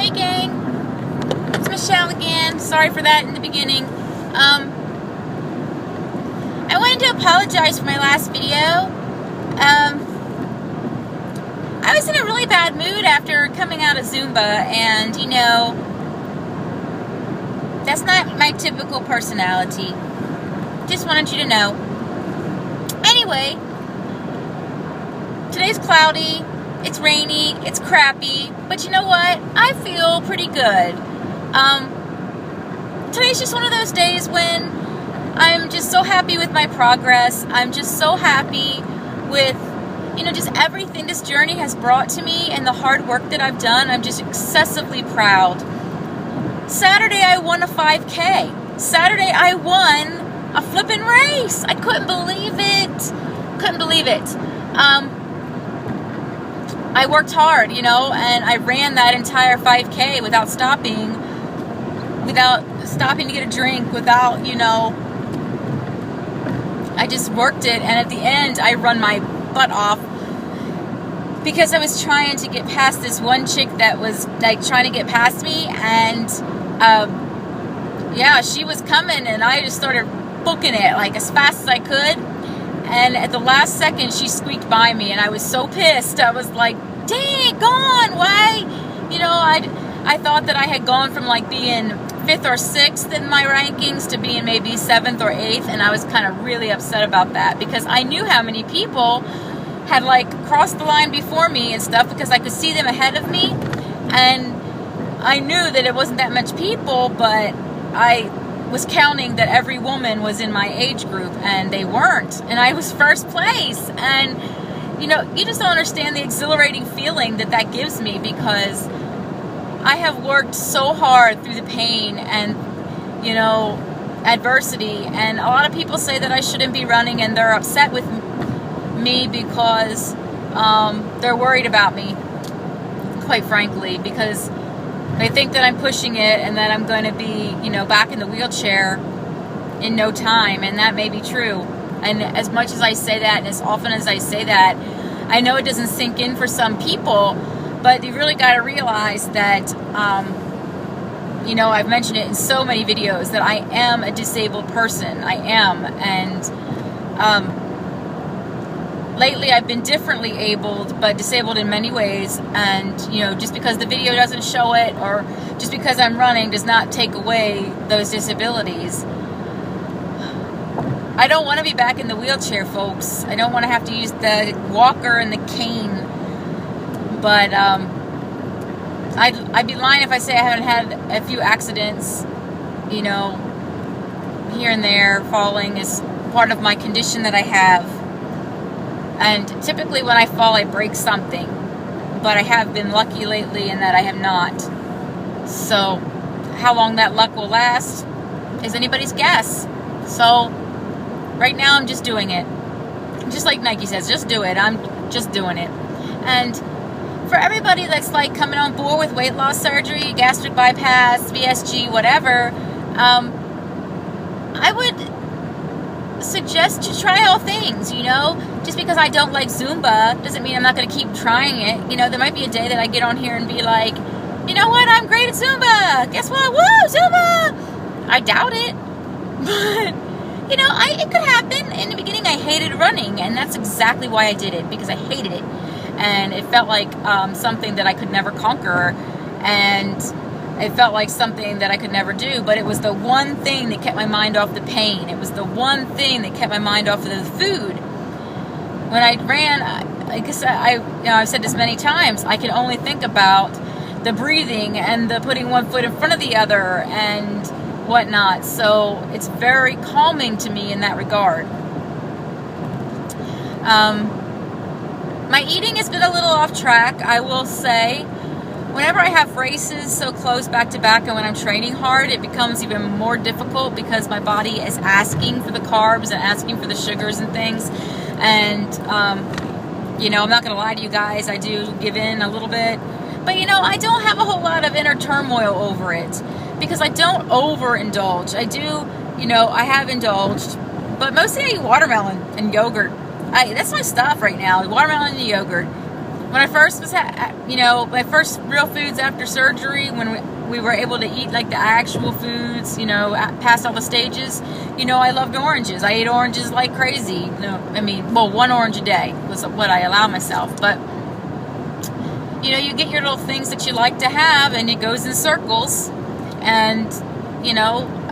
Hey gang, it's Michelle again. Sorry for that in the beginning. I wanted to apologize for my last video. I was in a really bad mood after coming out of Zumba, and you know, that's not my typical personality. Just wanted you to know. Anyway, today's cloudy. It's rainy, it's crappy, but you know what? I feel pretty good. Today's just one of those days when I'm just so happy with my progress. I'm just so happy with, you know, just everything this journey has brought to me and the hard work that I've done. I'm just excessively proud. Saturday, I won a 5K. Saturday, I won a flippin' race. I couldn't believe it. Couldn't believe it. I worked hard, you know, and I ran that entire 5K without stopping to get a drink, without, you know, I just worked it, and at the end, I run my butt off because I was trying to get past this one chick that was, like, trying to get past me, and, yeah, she was coming, and I just started booking it, like, as fast as I could. And at the last second, she squeaked by me, and I was so pissed. I was like, dang, gone, why? You know, I thought that I had gone from, like, being 5th or 6th in my rankings to being maybe 7th or 8th, and I was kind of really upset about that because I knew how many people had, like, crossed the line before me and stuff because I could see them ahead of me, and I knew that it wasn't that much people, but I was counting that every woman was in my age group, and they weren't, and I was first place. And you know, you just don't understand the exhilarating feeling that gives me, because I have worked so hard through the pain and, you know, adversity, and a lot of people say that I shouldn't be running, and they're upset with me because they're worried about me, quite frankly, because they think that I'm pushing it and that I'm going to be, you know, back in the wheelchair in no time, and that may be true. And as much as I say that, and as often as I say that, I know it doesn't sink in for some people, but you really got to realize that, you know, I've mentioned it in so many videos that I am a disabled person. I am, and lately I've been differently abled, but disabled in many ways, and, you know, just because the video doesn't show it, or just because I'm running, does not take away those disabilities. I don't want to be back in the wheelchair, folks. I don't want to have to use the walker and the cane, but I'd be lying if I say I haven't had a few accidents, you know, here and there. Falling is part of my condition that I have. And typically when I fall, I break something. But I have been lucky lately in that I have not. So how long that luck will last is anybody's guess. So right now I'm just doing it. Just like Nike says, just do it. I'm just doing it. And for everybody that's like coming on board with weight loss surgery, gastric bypass, VSG, whatever, I would suggest to try all things, you know. Just because I don't like Zumba doesn't mean I'm not going to keep trying it. You know, there might be a day that I get on here and be like, you know what, I'm great at Zumba. Guess what? Woo, Zumba! I doubt it. But, you know, it could happen. In the beginning, I hated running, and that's exactly why I did it, because I hated it. And it felt like something that I could never conquer, and it felt like something that I could never do, but it was the one thing that kept my mind off the pain. It was the one thing that kept my mind off of the food. When I ran, I guess I've said this many times, I can only think about the breathing and the putting one foot in front of the other and whatnot. So it's very calming to me in that regard. My eating has been a little off track, I will say. Whenever I have races so close back to back, and when I'm training hard, it becomes even more difficult because my body is asking for the carbs and asking for the sugars and things. And, you know, I'm not going to lie to you guys, I do give in a little bit. But, you know, I don't have a whole lot of inner turmoil over it because I don't overindulge. I do, you know, I have indulged, but mostly I eat watermelon and yogurt. That's my stuff right now, watermelon and yogurt. when I first was, my first real foods after surgery, when we were able to eat like the actual foods, past all the stages, I loved oranges. I ate oranges like crazy. One orange a day was what I allowed myself. But, you get your little things that you like to have, and it goes in circles. And,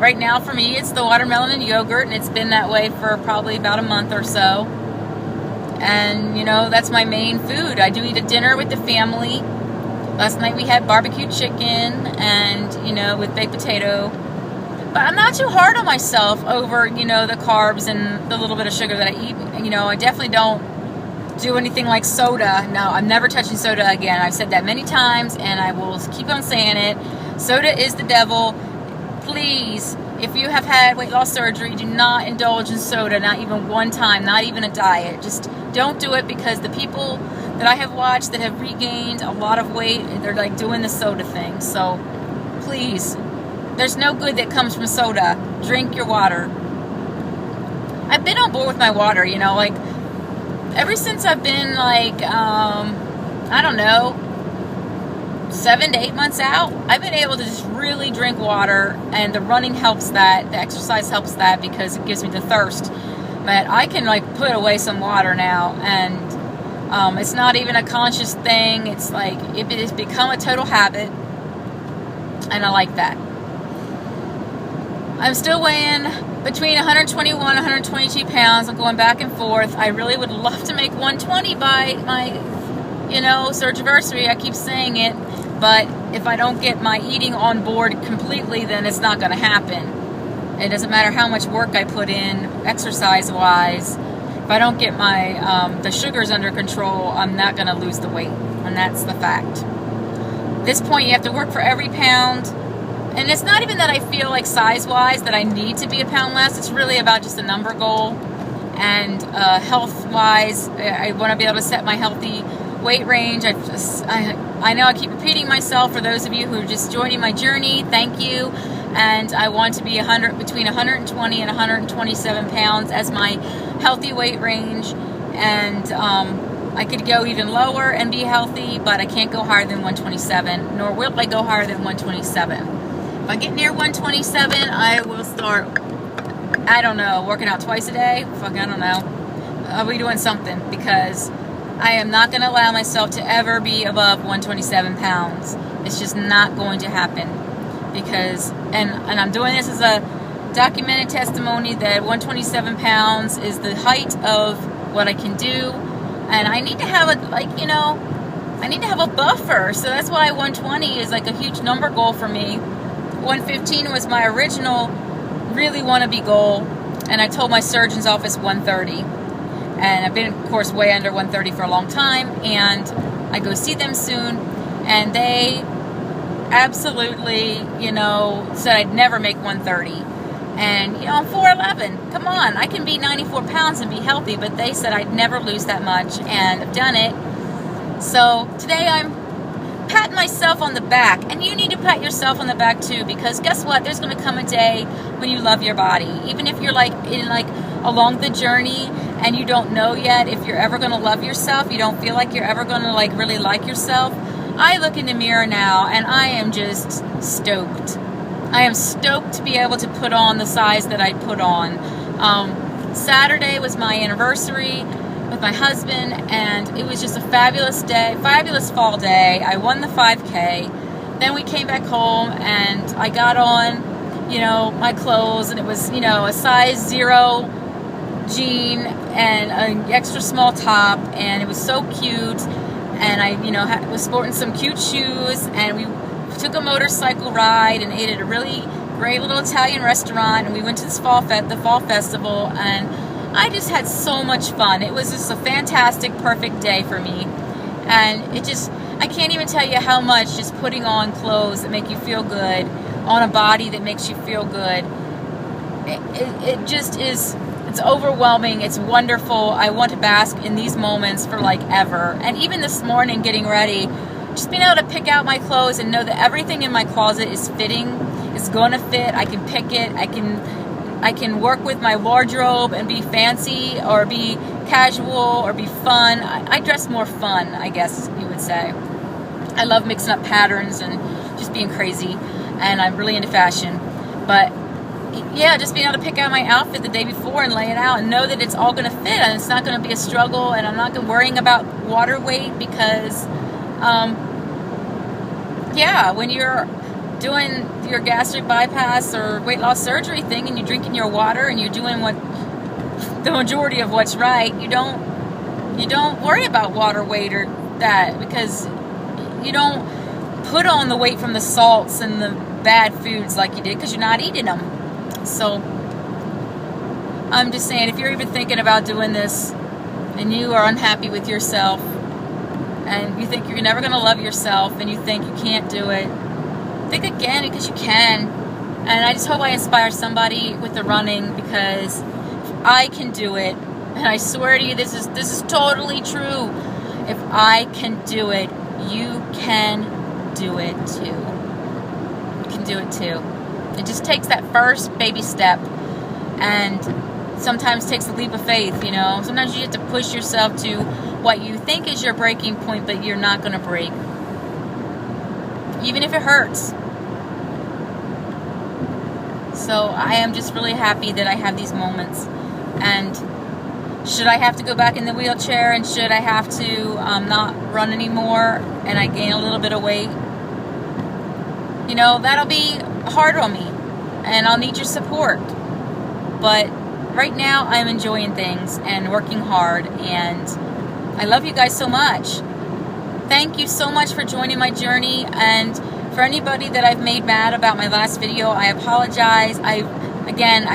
right now for me, it's the watermelon and yogurt, and it's been that way for probably about a month or so. And, that's my main food. I do eat a dinner with the family. Last night we had barbecue chicken and, with baked potato. But I'm not too hard on myself over, the carbs and the little bit of sugar that I eat. I definitely don't do anything like soda. No, I'm never touching soda again. I've said that many times, and I will keep on saying it. Soda is the devil. Please, if you have had weight loss surgery, do not indulge in soda, not even one time, not even a diet. Just don't do it, because the people that I have watched that have regained a lot of weight, they're like doing the soda thing. So please, there's no good that comes from soda. Drink your water. I've been on board with my water, ever since I've been 7 to 8 months out, I've been able to just really drink water, and the running helps that, the exercise helps that, because it gives me the thirst. But I can put away some water now, and it's not even a conscious thing. It's it has become a total habit, and I like that. I'm still weighing between 121 and 122 pounds. I'm going back and forth. I really would love to make 120 by my, surgery. I keep saying it, but if I don't get my eating on board completely, then it's not going to happen. It doesn't matter how much work I put in, exercise-wise. If I don't get my the sugars under control, I'm not going to lose the weight, and that's the fact. At this point, you have to work for every pound, and it's not even that I feel like size-wise that I need to be a pound less. It's really about just a number goal, and health-wise, I want to be able to set my healthy weight range. I know I keep repeating myself. For those of you who are just joining my journey, thank you. And I want to be between 120 and 127 pounds as my healthy weight range. And I could go even lower and be healthy, but I can't go higher than 127, nor will I go higher than 127. If I get near 127, I will start, working out twice a day. I don't know. I'll be doing something, because I am not going to allow myself to ever be above 127 pounds. It's just not going to happen. Because, and I'm doing this as a documented testimony that 127 pounds is the height of what I can do, and I need to have I need to have a buffer. So that's why 120 is a huge number goal for me. 115 was my original really wannabe goal, and I told my surgeon's office 130, and I've been, of course, way under 130 for a long time, and I go see them soon, and they absolutely, said I'd never make 130. And, I'm 4'11". Come on, I can be 94 pounds and be healthy, but they said I'd never lose that much, and I've done it. So today I'm patting myself on the back, and you need to pat yourself on the back too, because guess what? There's going to come a day when you love your body. Even if you're along the journey and you don't know yet if you're ever going to love yourself, you don't feel like you're ever going to really like yourself. I look in the mirror now, and I am just stoked. I am stoked to be able to put on the size that I put on. Saturday was my anniversary with my husband, and it was just a fabulous day, fabulous fall day. I won the 5K. Then we came back home, and I got on, my clothes, and it was, a size 0 jean and an extra small top, and it was so cute. And I, was sporting some cute shoes, and we took a motorcycle ride and ate at a really great little Italian restaurant, and we went to the fall festival, and I just had so much fun. It was just a fantastic, perfect day for me, and I can't even tell you how much just putting on clothes that make you feel good, on a body that makes you feel good, it just is. It's overwhelming. It's wonderful. I want to bask in these moments for ever. And even this morning getting ready, just being able to pick out my clothes and know that everything in my closet is fitting, is going to fit. I can pick it. I can work with my wardrobe and be fancy or be casual or be fun. I dress more fun, I guess you would say. I love mixing up patterns and just being crazy, and I'm really into fashion. But yeah, just being able to pick out my outfit the day before and lay it out and know that it's all going to fit and it's not going to be a struggle, and I'm not worrying about water weight because, yeah, when you're doing your gastric bypass or weight loss surgery thing and you're drinking your water and you're doing what the majority of what's right, you don't worry about water weight or that, because you don't put on the weight from the salts and the bad foods like you did because you're not eating them. So I'm just saying, if you're even thinking about doing this and you are unhappy with yourself and you think you're never going to love yourself and you think you can't do it, think again, because you can. And I just hope I inspire somebody with the running, because I can do it, and I swear to you, this is totally true. If I can do it, you can do it too. You can do it too. It just takes that first baby step, and sometimes takes a leap of faith, you know. Sometimes you have to push yourself to what you think is your breaking point, but you're not going to break, even if it hurts. So I am just really happy that I have these moments. And should I have to go back in the wheelchair, and should I have to not run anymore and I gain a little bit of weight, you know, that'll be hard on me and I'll need your support. But right now I'm enjoying things and working hard, and I love you guys so much. Thank you so much for joining my journey, and for anybody that I've made mad about my last video, I apologize. I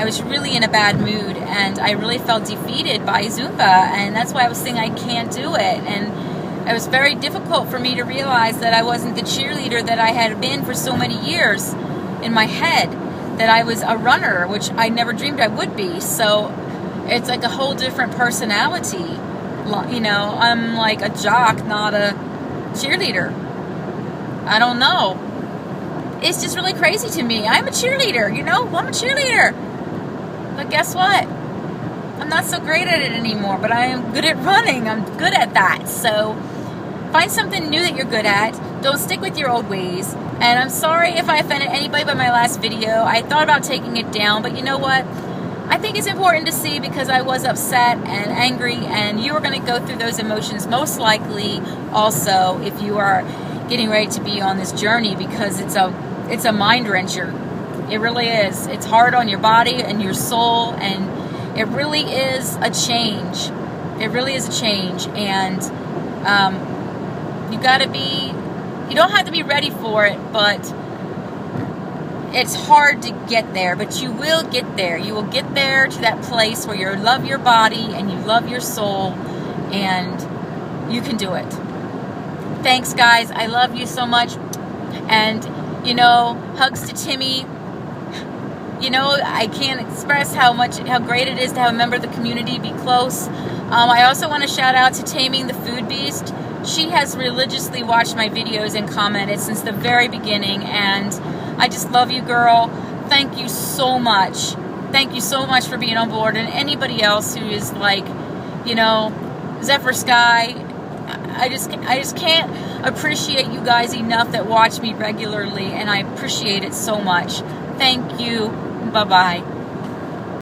was really in a bad mood, and I really felt defeated by Zumba, and that's why I was saying I can't do it. And it was very difficult for me to realize that I wasn't the cheerleader that I had been for so many years in my head, that I was a runner, which I never dreamed I would be. So it's like a whole different personality. You know, I'm like a jock, not a cheerleader. I don't know. It's just really crazy to me. I'm a cheerleader, you know? I'm a cheerleader. But guess what? I'm not so great at it anymore, but I am good at running. I'm good at that. So find something new that you're good at. Don't stick with your old ways. And I'm sorry if I offended anybody by my last video. I thought about taking it down, but you know what? I think it's important to see, because I was upset and angry, and you are going to go through those emotions most likely also if you are getting ready to be on this journey, because it's a mind wrencher. It really is. It's hard on your body and your soul, and it really is a change. It really is a change, and you don't have to be ready for it, but it's hard to get there, but you will get there. You will get there to that place where you love your body and you love your soul, and you can do it. Thanks, guys. I love you so much. And, you know, hugs to Timmy. You know, I can't express how great it is to have a member of the community be close. I also want to shout out to Taming the Food Beast. She has religiously watched my videos and commented since the very beginning, and I just love you, girl. Thank you so much. Thank you so much for being on board. And anybody else who is like, you know, Zephyr Sky, I just can't appreciate you guys enough that watch me regularly, and I appreciate it so much. Thank you. Bye-bye.